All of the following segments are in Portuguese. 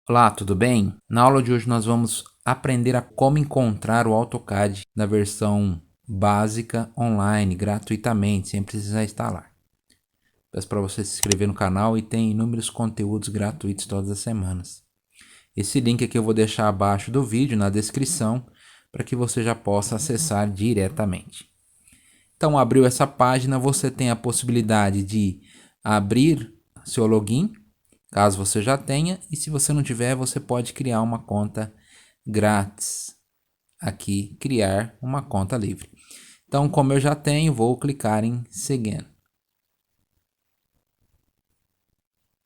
Olá, tudo bem? Na aula de hoje nós vamos aprender a como encontrar o AutoCAD na versão básica online, gratuitamente, sem precisar instalar. Peço para você se inscrever no canal e tem inúmeros conteúdos gratuitos todas as semanas. Esse link aqui eu vou deixar abaixo do vídeo, na descrição, para que você já possa acessar diretamente. Então, abriu essa página, você tem a possibilidade de abrir seu login, caso você já tenha, e se você não tiver, você pode criar uma conta grátis. Aqui, criar uma conta livre. Então, como eu já tenho, vou clicar em seguir.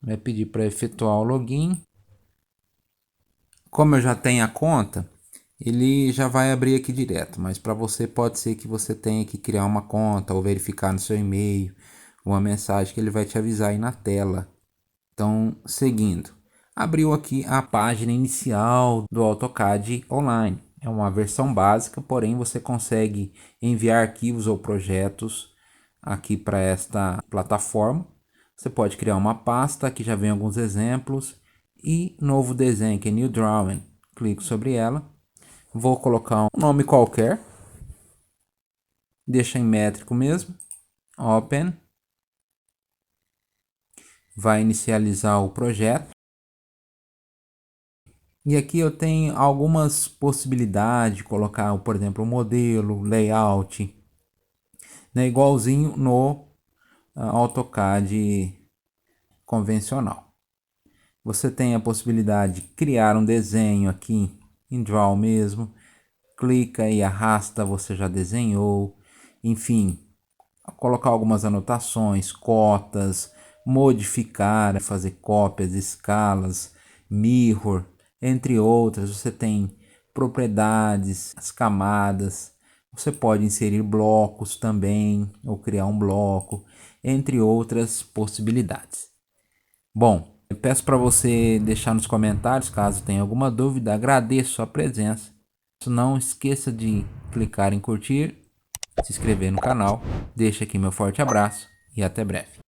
Vai pedir para efetuar o login. Como eu já tenho a conta, ele já vai abrir aqui direto, mas para você pode ser que você tenha que criar uma conta ou verificar no seu e-mail uma mensagem que ele vai te avisar aí na tela. Então, seguindo, abriu aqui a página inicial do AutoCAD Online. É uma versão básica, porém você consegue enviar arquivos ou projetos aqui para esta plataforma. Você pode criar uma pasta, aqui já vem alguns exemplos, e novo desenho, que é New Drawing. Clico sobre ela, vou colocar um nome qualquer, deixa em métrico mesmo, Open, vai inicializar o projeto. E aqui eu tenho algumas possibilidades de colocar, por exemplo, o modelo, layout, né, igualzinho no AutoCAD convencional. Você tem a possibilidade de criar um desenho aqui em Draw mesmo, clica e arrasta, você já desenhou, enfim, colocar algumas anotações, cotas, modificar, fazer cópias, escalas, mirror, entre outras. Você tem propriedades, as camadas, você pode inserir blocos também, ou criar um bloco, entre outras possibilidades. Bom, eu peço para você deixar nos comentários caso tenha alguma dúvida. Agradeço a presença. Não esqueça de clicar em curtir, se inscrever no canal. Deixa aqui meu forte abraço e até breve.